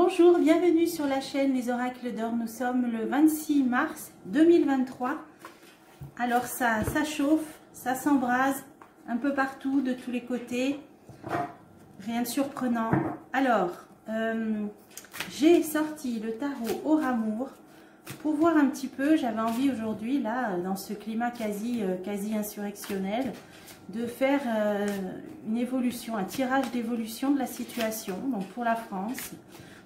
Bonjour, bienvenue sur la chaîne Les Oracles d'Or. Nous sommes le 26 mars 2023. Alors ça chauffe, ça s'embrase un peu partout, de tous les côtés. Rien de surprenant. Alors, j'ai sorti le tarot Or Amour pour voir un petit peu. J'avais envie aujourd'hui, là, dans ce climat quasi insurrectionnel, de faire une évolution, un tirage d'évolution de la situation, donc pour la France,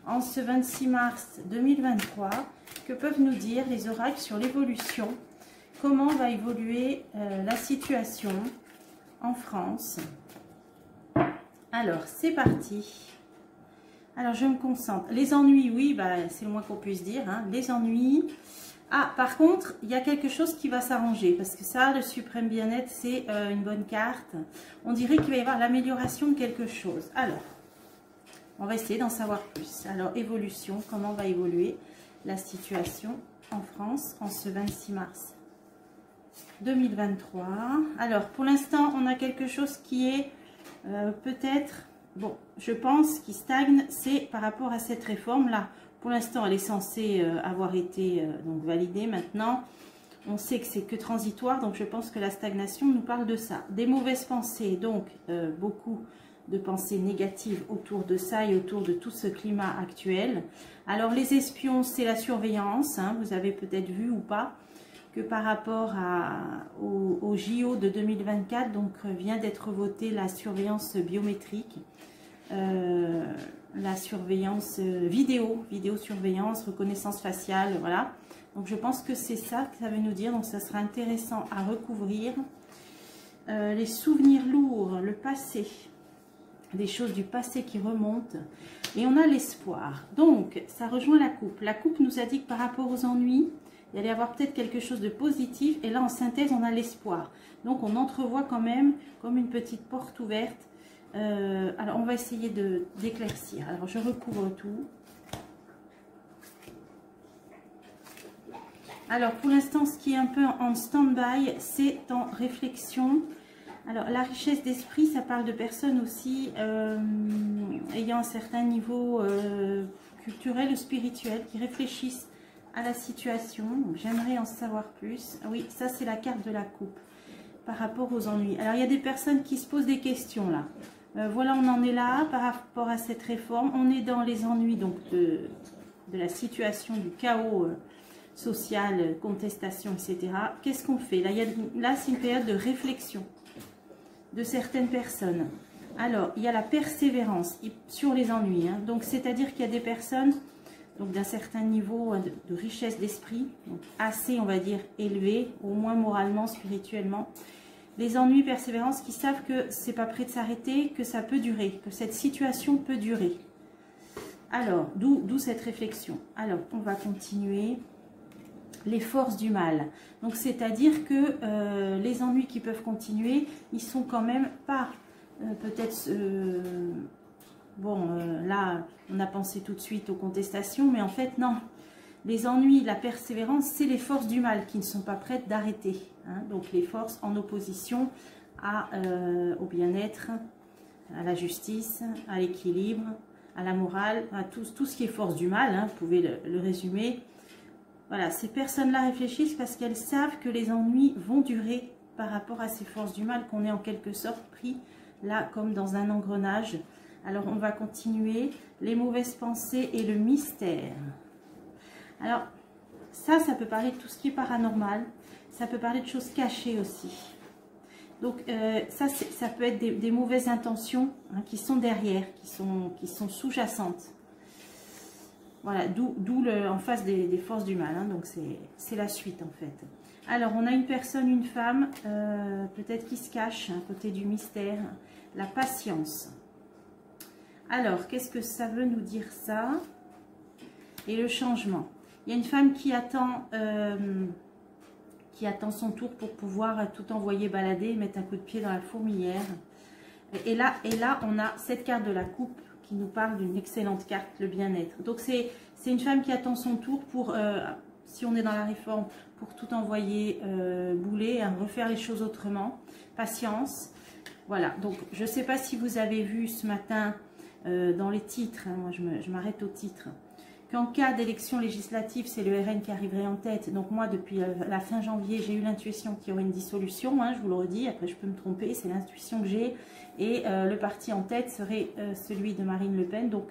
en ce 26 mars 2023, que peuvent nous dire les oracles sur l'évolution, comment va évoluer la situation en France. Alors, c'est parti. Alors, je me concentre. Les ennuis, oui, bah, c'est le moins qu'on puisse dire, hein, les ennuis. Ah, par contre, il y a quelque chose qui va s'arranger, parce que ça, le suprême bien-être, c'est une bonne carte. On dirait qu'il va y avoir l'amélioration de quelque chose. Alors, on va essayer d'en savoir plus. Alors, évolution, comment va évoluer la situation en France en ce 26 mars 2023. Alors, pour l'instant, on a quelque chose qui est peut-être, bon, je pense, qui stagne, c'est par rapport à cette réforme-là. Pour l'instant, elle est censée avoir été donc validée. Maintenant, on sait que c'est que transitoire, donc je pense que la stagnation nous parle de ça. Des mauvaises pensées, donc beaucoup de pensées négatives autour de ça et autour de tout ce climat actuel. Alors, les espions, c'est la surveillance. Hein, vous avez peut-être vu ou pas que par rapport au JO de 2024, donc vient d'être votée la surveillance biométrique. La surveillance vidéosurveillance, reconnaissance faciale, voilà. Donc je pense que c'est ça que ça veut nous dire, donc ça sera intéressant à recouvrir. Les souvenirs lourds, le passé, des choses du passé qui remontent, et on a l'espoir. Donc ça rejoint la coupe. La coupe nous a dit que par rapport aux ennuis, il allait y avoir peut-être quelque chose de positif, et là en synthèse on a l'espoir. Donc on entrevoit quand même comme une petite porte ouverte. Alors on va essayer d'éclaircir. Alors je recouvre tout. Alors pour l'instant, ce qui est un peu en stand-by, c'est en réflexion. Alors la richesse d'esprit, ça parle de personnes aussi ayant un certain niveau culturel ou spirituel, qui réfléchissent à la situation. J'aimerais en savoir plus. Oui, ça c'est la carte de la coupe par rapport aux ennuis. Alors il y a des personnes qui se posent des questions là. Voilà, on en est là par rapport à cette réforme. On est dans les ennuis donc de la situation, du chaos social, contestation, etc. Qu'est-ce qu'on fait? Là, c'est une période de réflexion de certaines personnes. Alors, il y a la persévérance sur les ennuis. Hein. Donc, c'est-à-dire qu'il y a des personnes d'un certain niveau de richesse d'esprit, assez, on va dire, élevé, au moins moralement, spirituellement. Les ennuis, persévérance, qui savent que c'est pas prêt de s'arrêter, que ça peut durer, que cette situation peut durer. Alors, d'où cette réflexion. Alors, on va continuer. Les forces du mal. Donc, c'est-à-dire que les ennuis qui peuvent continuer, ils sont quand même pas peut-être... là, on a pensé tout de suite aux contestations, mais en fait, non. Les ennuis, la persévérance, c'est les forces du mal qui ne sont pas prêtes d'arrêter. Hein. Donc les forces en opposition au bien-être, à la justice, à l'équilibre, à la morale, à tout ce qui est force du mal, hein, vous pouvez le résumer. Voilà, ces personnes-là réfléchissent parce qu'elles savent que les ennuis vont durer par rapport à ces forces du mal, qu'on est en quelque sorte pris là comme dans un engrenage. Alors on va continuer. Les mauvaises pensées et le mystère. Alors, ça peut parler de tout ce qui est paranormal. Ça peut parler de choses cachées aussi. Donc, ça peut être des mauvaises intentions hein, qui sont derrière, qui sont sous-jacentes. Voilà, d'où en face des forces du mal. Hein, donc, c'est la suite en fait. Alors, on a une personne, une femme, peut-être qui se cache à côté du mystère. La patience. Alors, qu'est-ce que ça veut nous dire ça? Et le changement. Il y a une femme qui attend son tour pour pouvoir tout envoyer balader, mettre un coup de pied dans la fourmilière. Et là, on a cette carte de la coupe qui nous parle d'une excellente carte, le bien-être. Donc, c'est une femme qui attend son tour pour, si on est dans la réforme, pour tout envoyer bouler, hein, refaire les choses autrement. Patience. Voilà. Donc, je ne sais pas si vous avez vu ce matin dans les titres, hein, moi je m'arrête au titre, qu'en cas d'élection législative, c'est le RN qui arriverait en tête. Donc moi, depuis la fin janvier, j'ai eu l'intuition qu'il y aurait une dissolution, hein, je vous le redis, après je peux me tromper, c'est l'intuition que j'ai. Et le parti en tête serait celui de Marine Le Pen. Donc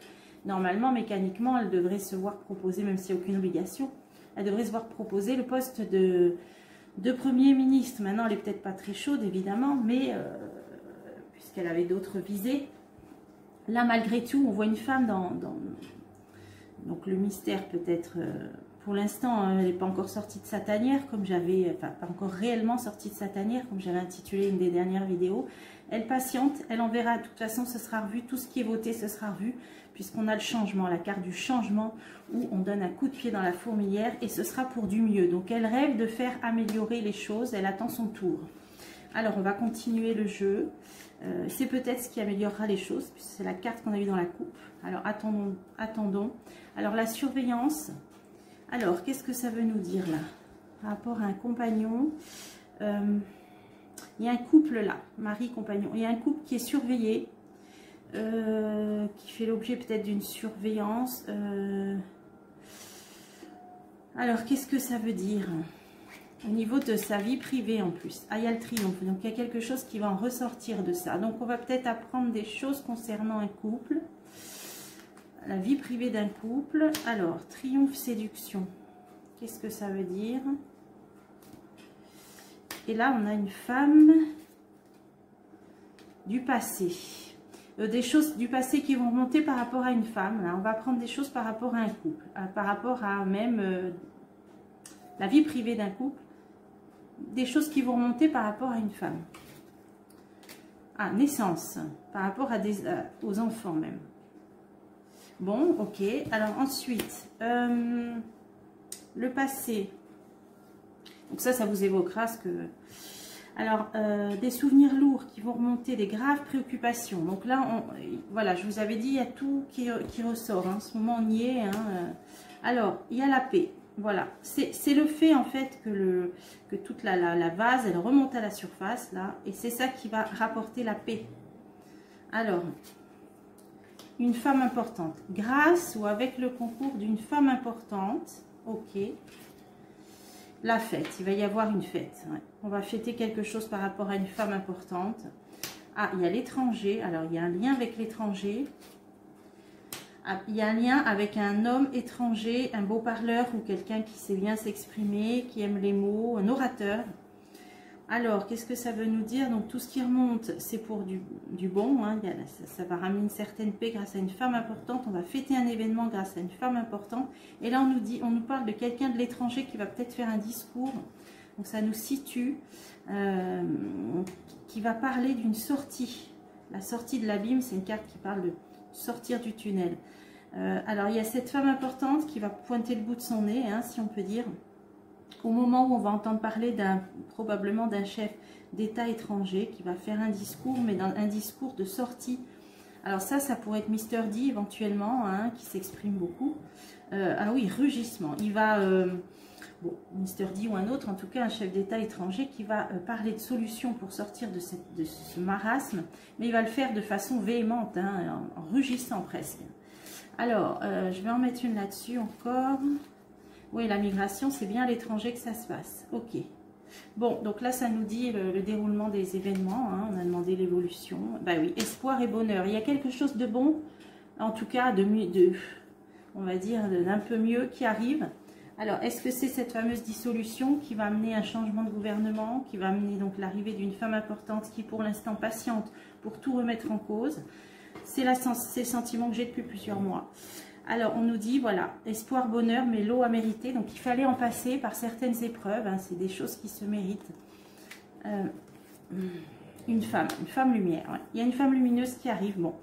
normalement, mécaniquement, elle devrait se voir proposer, même s'il n'y a aucune obligation, elle devrait se voir proposer le poste de Premier ministre. Maintenant, elle n'est peut-être pas très chaude, évidemment, mais puisqu'elle avait d'autres visées. Là, malgré tout, on voit une femme donc le mystère peut-être, pour l'instant, elle n'est pas encore sortie de sa tanière, comme j'avais, enfin pas encore réellement sortie de sa tanière, comme j'avais intitulé une des dernières vidéos. Elle patiente, elle en verra, de toute façon ce sera revu, tout ce qui est voté ce sera revu, puisqu'on a le changement, la carte du changement, où on donne un coup de pied dans la fourmilière, et ce sera pour du mieux. Donc elle rêve de faire améliorer les choses, elle attend son tour. Alors on va continuer le jeu. C'est peut-être ce qui améliorera les choses, puisque c'est la carte qu'on a eue dans la coupe. Alors attendons. Alors la surveillance, alors qu'est-ce que ça veut nous dire là? Par rapport à un compagnon, il y a un couple là, mari-compagnon, il y a un couple qui est surveillé, qui fait l'objet peut-être d'une surveillance. Alors qu'est-ce que ça veut dire? Au niveau de sa vie privée en plus. Ah, il y a le triomphe. Donc, il y a quelque chose qui va en ressortir de ça. Donc, on va peut-être apprendre des choses concernant un couple. La vie privée d'un couple. Alors, triomphe, séduction. Qu'est-ce que ça veut dire? Et là, on a une femme du passé. Des choses du passé qui vont remonter par rapport à une femme. Là, on va apprendre des choses par rapport à un couple. Par rapport à même la vie privée d'un couple. Des choses qui vont remonter par rapport à une femme. Ah, naissance, par rapport à aux enfants même. Bon, ok. Alors ensuite, le passé. Donc ça vous évoquera ce que... Alors, des souvenirs lourds qui vont remonter, des graves préoccupations. Donc là, voilà, je vous avais dit, il y a tout qui ressort. Hein. En ce moment, on y est. Hein. Alors, il y a la paix. Voilà, c'est le fait en fait que toute la vase, elle remonte à la surface là, et c'est ça qui va rapporter la paix. Alors, une femme importante, grâce ou avec le concours d'une femme importante, ok. La fête, il va y avoir une fête, ouais. On va fêter quelque chose par rapport à une femme importante. Ah, il y a l'étranger, alors il y a un lien avec l'étranger. Il y a un lien avec un homme étranger, un beau parleur ou quelqu'un qui sait bien s'exprimer, qui aime les mots, un orateur. Alors, qu'est-ce que ça veut nous dire? Donc, tout ce qui remonte, c'est pour du bon. Hein. Ça va ramener une certaine paix grâce à une femme importante. On va fêter un événement grâce à une femme importante. Et là, on nous parle de quelqu'un de l'étranger qui va peut-être faire un discours. Donc, ça nous situe, qui va parler d'une sortie. La sortie de l'abîme, c'est une carte qui parle de sortir du tunnel. Alors il y a cette femme importante qui va pointer le bout de son nez, hein, si on peut dire, au moment où on va entendre parler probablement d'un chef d'État étranger qui va faire un discours, mais un discours de sortie. Alors ça pourrait être Mr. D éventuellement, hein, qui s'exprime beaucoup. Ah oui, rugissement. Il va, bon, Mr. D ou un autre, en tout cas un chef d'État étranger qui va parler de solutions pour sortir de ce marasme, mais il va le faire de façon véhémente, hein, en rugissant presque. Alors, je vais en mettre une là-dessus encore. Oui, la migration, c'est bien à l'étranger que ça se passe. Ok. Bon, donc là, ça nous dit le déroulement des événements. Hein, on a demandé l'évolution. Bah oui, espoir et bonheur. Il y a quelque chose de bon, en tout cas, on va dire, d'un peu mieux qui arrive. Alors, est-ce que c'est cette fameuse dissolution qui va amener un changement de gouvernement, qui va amener donc l'arrivée d'une femme importante qui, pour l'instant, patiente pour tout remettre en cause? C'est le sentiment que j'ai depuis plusieurs mois. Alors, on nous dit, voilà, espoir, bonheur, mais l'eau a mérité. Donc, il fallait en passer par certaines épreuves. Hein, c'est des choses qui se méritent. Une femme lumière. Ouais. Il y a une femme lumineuse qui arrive. Bon,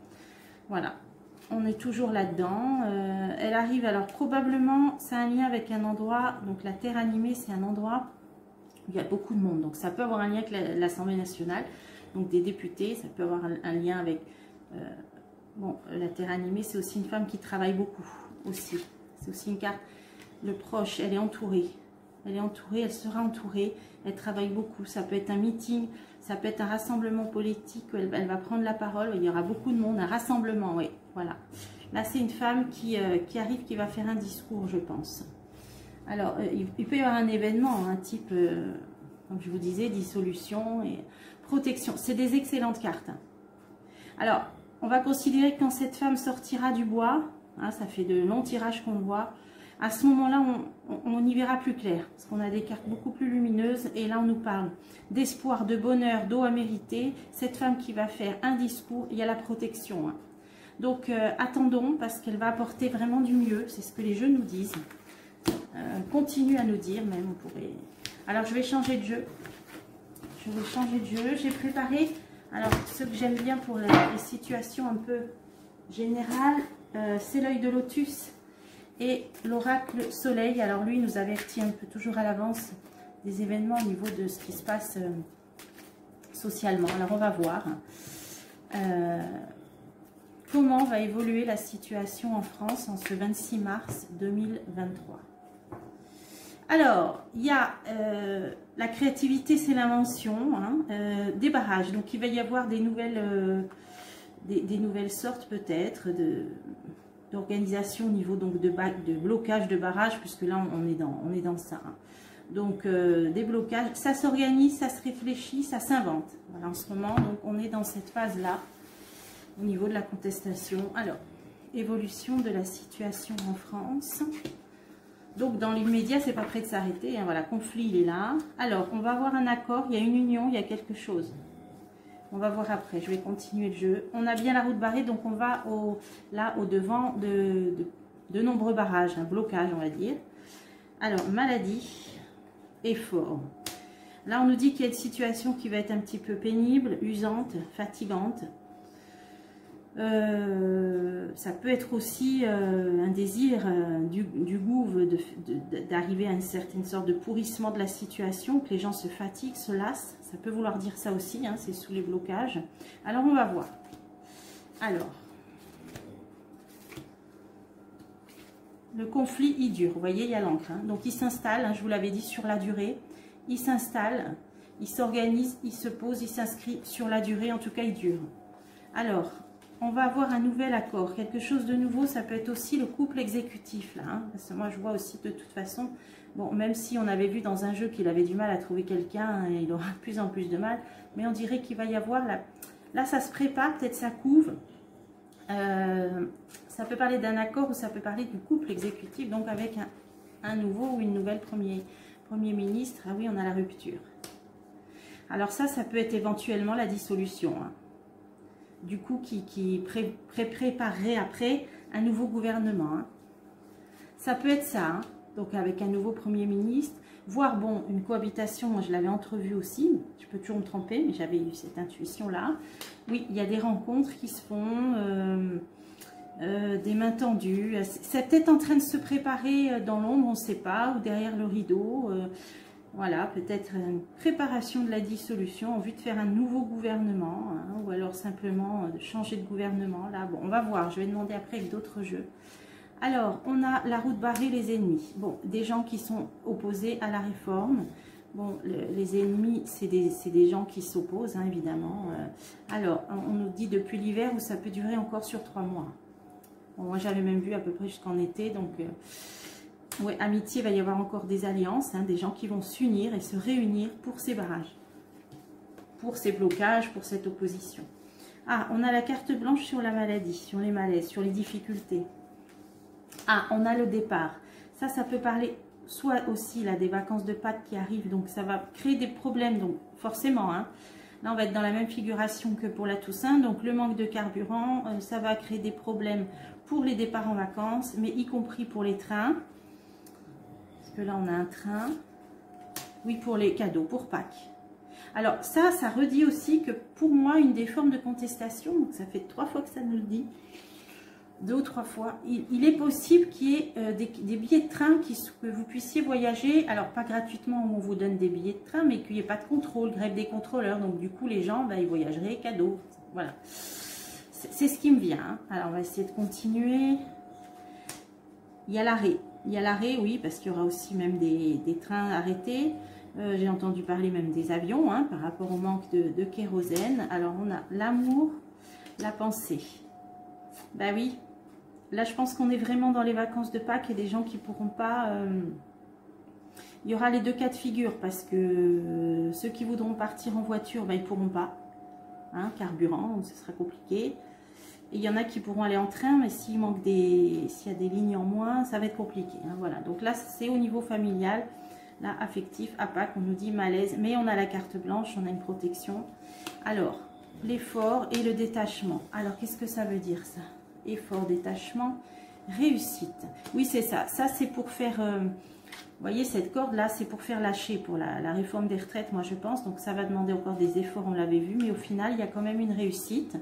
voilà. On est toujours là-dedans. Elle arrive, alors probablement, c'est un lien avec un endroit. Donc, la Terre animée, c'est un endroit où il y a beaucoup de monde. Donc, ça peut avoir un lien avec l'Assemblée nationale. Donc, des députés. Ça peut avoir un lien avec... bon, la Terre animée, c'est aussi une femme qui travaille beaucoup, aussi. C'est aussi une carte, le proche, elle est entourée. Elle est entourée, elle sera entourée, elle travaille beaucoup. Ça peut être un meeting, Ça peut être un rassemblement politique, elle va prendre la parole, il y aura beaucoup de monde, un rassemblement, oui, voilà. Là, c'est une femme qui arrive, qui va faire un discours, je pense. Alors, il peut y avoir un événement, un type, comme je vous disais, dissolution et protection. C'est des excellentes cartes. Alors, on va considérer que quand cette femme sortira du bois, hein, ça fait de longs tirages qu'on le voit, à ce moment-là, on y verra plus clair, parce qu'on a des cartes beaucoup plus lumineuses, et là, on nous parle d'espoir, de bonheur, d'eau à mériter. Cette femme qui va faire un discours, il y a la protection. Hein. Donc, attendons, parce qu'elle va apporter vraiment du mieux, c'est ce que les jeux nous disent. Continue à nous dire, même, on pourrait... Alors, je vais changer de jeu. Je vais changer de jeu. J'ai préparé, alors, ce que j'aime bien pour les situations un peu générales, c'est l'œil de lotus et l'oracle soleil. Alors, lui, nous avertit un peu toujours à l'avance des événements au niveau de ce qui se passe socialement. Alors, on va voir comment va évoluer la situation en France en ce 26 mars 2023. Alors, il y a la créativité, c'est l'invention, hein, des barrages. Donc, il va y avoir des nouvelles sortes peut-être d'organisation au niveau donc, de blocage de barrages, puisque là, on est dans ça. Hein. Donc, des blocages, ça s'organise, ça se réfléchit, ça s'invente. Voilà, en ce moment, donc, on est dans cette phase-là, au niveau de la contestation. Alors, évolution de la situation en France. Donc, dans l'immédiat, c'est pas prêt de s'arrêter. Hein, voilà, conflit, il est là. Alors, on va avoir un accord, il y a une union, il y a quelque chose. On va voir après, je vais continuer le jeu. On a bien la route barrée, donc on va là, au-devant de nombreux barrages, un blocage, on va dire. Alors, maladie, effort. Là, on nous dit qu'il y a une situation qui va être un petit peu pénible, usante, fatigante. Ça peut être aussi un désir du gouv d'arriver à une certaine sorte de pourrissement de la situation, que les gens se fatiguent, se lassent. Ça peut vouloir dire ça aussi, hein, c'est sous les blocages. Alors, on va voir. Alors, le conflit, il dure. Vous voyez, il y a l'encre. Hein. Donc, il s'installe, hein, je vous l'avais dit, sur la durée. Il s'installe, il s'organise, il se pose, il s'inscrit sur la durée. En tout cas, il dure. Alors, on va avoir un nouvel accord, quelque chose de nouveau. Ça peut être aussi le couple exécutif là, hein, parce que moi je vois aussi de toute façon, bon, même si on avait vu dans un jeu qu'il avait du mal à trouver quelqu'un, il aura de plus en plus de mal, mais on dirait qu'il va y avoir là ça se prépare, peut-être ça couve. Ça peut parler d'un accord ou ça peut parler du couple exécutif, donc avec un nouveau ou une nouvelle premier ministre. Ah oui, on a la rupture. Alors ça peut être éventuellement la dissolution, hein. Du coup, qui préparerait après un nouveau gouvernement. Hein. Ça peut être ça, hein. Donc avec un nouveau Premier ministre, voire, bon, une cohabitation, moi je l'avais entrevue aussi, je peux toujours me tromper, mais j'avais eu cette intuition-là. Oui, il y a des rencontres qui se font, des mains tendues, c'est peut-être en train de se préparer dans l'ombre, on ne sait pas, ou derrière le rideau, voilà, peut-être une préparation de la dissolution en vue de faire un nouveau gouvernement, hein, ou alors simplement de changer de gouvernement. Là, bon, on va voir, je vais demander après avec d'autres jeux. Alors, on a la route barrée, les ennemis. Bon, des gens qui sont opposés à la réforme. Bon, les ennemis, c'est des gens qui s'opposent, hein, évidemment. Alors, on nous dit depuis l'hiver où ça peut durer encore sur 3 mois. Bon, moi, j'avais même vu à peu près jusqu'en été, donc... ouais, amitié, il va y avoir encore des alliances, hein, des gens qui vont s'unir et se réunir pour ces barrages, pour ces blocages, pour cette opposition. Ah, on a la carte blanche sur la maladie, sur les malaises, sur les difficultés. Ah, on a le départ. Ça peut parler soit aussi là, des vacances de Pâques qui arrivent, donc ça va créer des problèmes, donc forcément, hein. Là, on va être dans la même figuration que pour la Toussaint, donc le manque de carburant, ça va créer des problèmes pour les départs en vacances, mais y compris pour les trains. Là on a un train, oui, pour les cadeaux, pour Pâques. Alors ça redit aussi que pour moi une des formes de contestation, donc ça fait 3 fois que ça nous le dit, 2 ou 3 fois, il est possible qu'il y ait des billets de train que vous puissiez voyager, alors pas gratuitement où on vous donne des billets de train, mais qu'il n'y ait pas de contrôle, grève des contrôleurs, donc du coup les gens, ils voyageraient cadeaux, voilà. C'est ce qui me vient, hein. Alors on va essayer de continuer. Il y a l'arrêt. Il y a l'arrêt, oui, parce qu'il y aura aussi même des trains arrêtés. J'ai entendu parler même des avions, hein, par rapport au manque de kérosène. Alors, on a l'amour, la pensée. Bah oui, là, je pense qu'on est vraiment dans les vacances de Pâques et des gens qui ne pourront pas... il y aura les deux cas de figure parce que ceux qui voudront partir en voiture, bah, ils ne pourront pas. Hein, carburant, donc ce sera compliqué. Et il y en a qui pourront aller en train, mais s'il y a des lignes en moins, ça va être compliqué. Hein, voilà. Donc là, c'est au niveau familial, là, affectif, à Pâques, on nous dit malaise, mais on a la carte blanche, on a une protection. Alors, l'effort et le détachement. Alors, qu'est-ce que ça veut dire, ça? Effort, détachement, réussite. Oui, c'est ça. Ça, c'est pour faire... vous voyez, cette corde-là, c'est pour faire lâcher pour la réforme des retraites, moi, je pense. Donc, ça va demander encore des efforts, on l'avait vu. Mais au final, il y a quand même une réussite.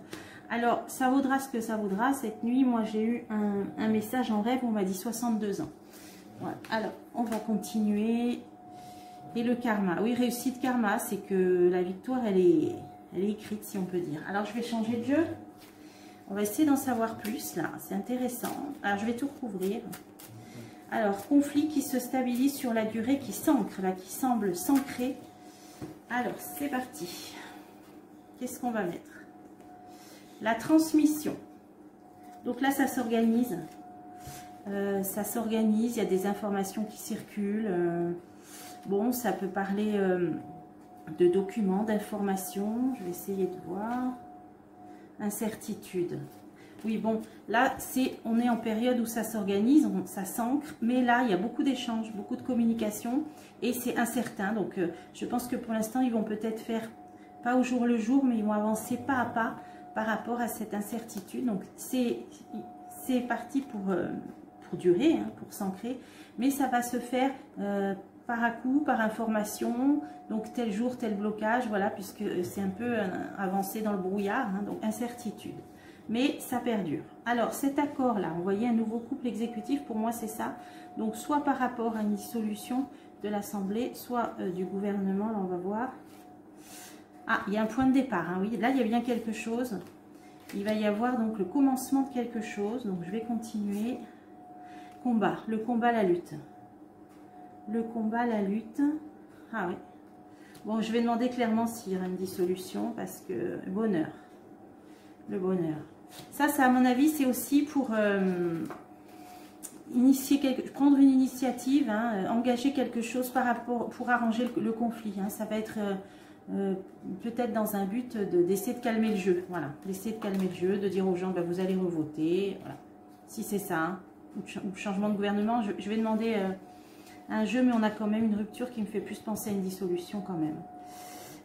Alors, ça vaudra ce que ça vaudra. Cette nuit, moi, j'ai eu un message en rêve où on m'a dit 62 ans. Voilà. Alors, on va continuer. Et le karma. Oui, réussite karma, c'est que la victoire, elle est écrite, si on peut dire. Alors, je vais changer de jeu. On va essayer d'en savoir plus, là. C'est intéressant. Alors, je vais tout recouvrir. Alors, conflit qui se stabilise sur la durée, qui s'ancre, là, qui semble s'ancrer. Alors, c'est parti. Qu'est-ce qu'on va mettre? La transmission. Donc là, ça s'organise. Ça s'organise, il y a des informations qui circulent. Bon, ça peut parler de documents, d'informations. Je vais essayer de voir. Incertitude. Oui, bon, là, on est en période où ça s'organise, ça s'ancre. Mais là, il y a beaucoup d'échanges, beaucoup de communication. Et c'est incertain. Donc, je pense que pour l'instant, ils vont peut-être faire, pas au jour le jour, mais ils vont avancer pas à pas par rapport à cette incertitude. Donc, c'est parti pour durer, hein, pour s'ancrer. Mais ça va se faire par à coup, par information. Donc, tel jour, tel blocage, voilà, puisque c'est un peu avancé dans le brouillard. Hein, donc, incertitude. Mais ça perdure. Alors, cet accord-là, on voyait un nouveau couple exécutif, pour moi, c'est ça. Donc, soit par rapport à une dissolution de l'Assemblée, soit du gouvernement, là, on va voir. Ah, il y a un point de départ, hein, oui. Là, il y a bien quelque chose. Il va y avoir donc le commencement de quelque chose. Donc, je vais continuer. Combat. Le combat, la lutte. Le combat, la lutte. Ah oui. Bon, je vais demander clairement s'il y aura une dissolution parce que bonheur. Le bonheur. Ça, à mon avis, c'est aussi pour prendre une initiative, hein, engager quelque chose par rapport, pour arranger le conflit. Hein. Ça va être... peut-être dans un but d'essayer de calmer le jeu, voilà, d'essayer de calmer le jeu, de dire aux gens, bah, vous allez revoter, voilà, si c'est ça, hein, ou changement de gouvernement, je vais demander un jeu, mais on a quand même une rupture qui me fait plus penser à une dissolution quand même.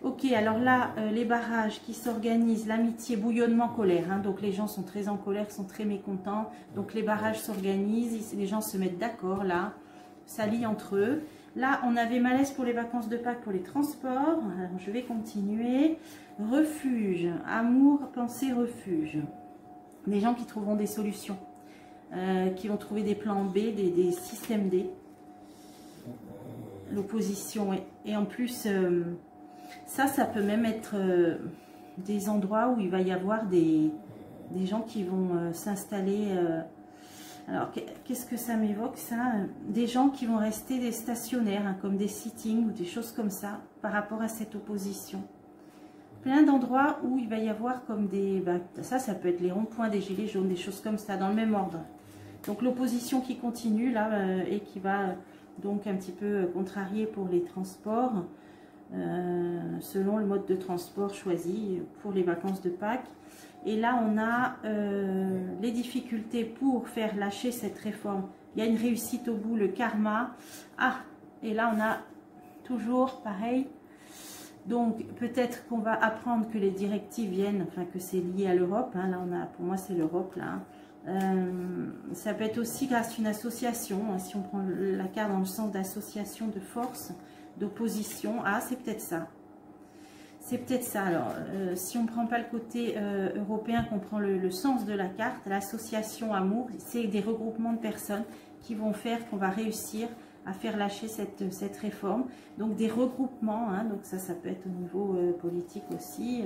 Ok, alors là, les barrages qui s'organisent, l'amitié, bouillonnement, colère, hein, donc les gens sont très en colère, sont très mécontents, donc les barrages s'organisent, les gens se mettent d'accord, là, s'allient entre eux. Là, on avait malaise pour les vacances de Pâques, pour les transports. Alors, je vais continuer. Refuge, amour, pensée, refuge. Des gens qui trouveront des solutions, qui vont trouver des plans B, des systèmes D. L'opposition, et en plus, ça peut même être des endroits où il va y avoir des gens qui vont s'installer... Alors, qu'est-ce que ça m'évoque, ça? Des gens qui vont rester des stationnaires, hein, comme des sittings ou des choses comme ça, par rapport à cette opposition. Plein d'endroits où il va y avoir comme des... Bah, ça peut être les ronds-points, des gilets jaunes, des choses comme ça, dans le même ordre. Donc, l'opposition qui continue, là, et qui va donc un petit peu contrarier pour les transports, selon le mode de transport choisi pour les vacances de Pâques. Et là, on a les difficultés pour faire lâcher cette réforme. Il y a une réussite au bout, le karma. Ah, et là, on a toujours pareil. Donc, peut-être qu'on va apprendre que les directives viennent, enfin que c'est lié à l'Europe. Hein. Là, on a, pour moi, c'est l'Europe, là. Ça peut être aussi grâce à une association. Hein, si on prend la carte dans le sens d'association de force, d'opposition. Ah, c'est peut-être ça. C'est peut-être ça. Alors, si on ne prend pas le côté européen, qu'on prend le sens de la carte, l'association amour, c'est des regroupements de personnes qui vont faire qu'on va réussir à faire lâcher cette réforme. Donc, des regroupements, hein, donc ça peut être au niveau politique aussi.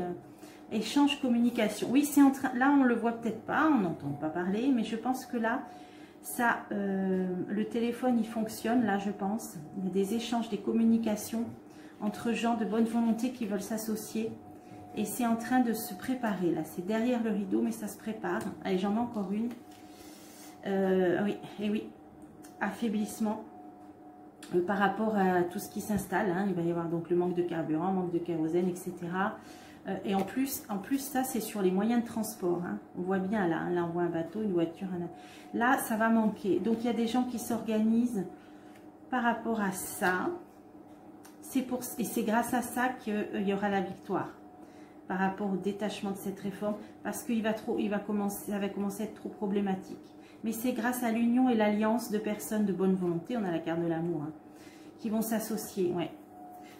Échange, communication. Oui, c'est en train. Là, on ne le voit peut-être pas, on n'entend pas parler, mais je pense que là, ça, le téléphone, il fonctionne, là, je pense. Il y a des échanges, des communications entre gens de bonne volonté qui veulent s'associer. Et c'est en train de se préparer, là. C'est derrière le rideau, mais ça se prépare. Allez, j'en mets encore une. Oui, et oui. Affaiblissement par rapport à tout ce qui s'installe. Hein. Il va y avoir donc le manque de carburant, manque de kérosène, etc. Et en plus ça, c'est sur les moyens de transport. Hein. On voit bien là. Hein. Là, on voit un bateau, une voiture. Là, ça va manquer. Donc, il y a des gens qui s'organisent par rapport à ça. Et c'est grâce à ça qu'il y aura la victoire. Par rapport au détachement de cette réforme, parce que ça va commencer à être trop problématique. Mais c'est grâce à l'union et l'alliance de personnes de bonne volonté, on a la carte de l'amour, hein, qui vont s'associer, ouais.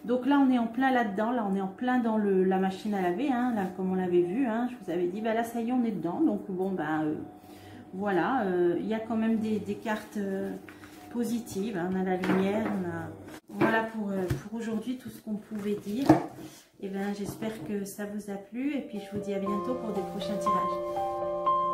Donc là, on est en plein là-dedans, là, on est en plein dans la machine à laver, hein, là, comme on l'avait vu, hein, je vous avais dit, bah là, ça y est, on est dedans. Donc bon, voilà, il y a quand même des cartes positives, hein, on a la lumière, voilà pour aujourd'hui tout ce qu'on pouvait dire. Et bien, j'espère que ça vous a plu et puis je vous dis à bientôt pour des prochains tirages.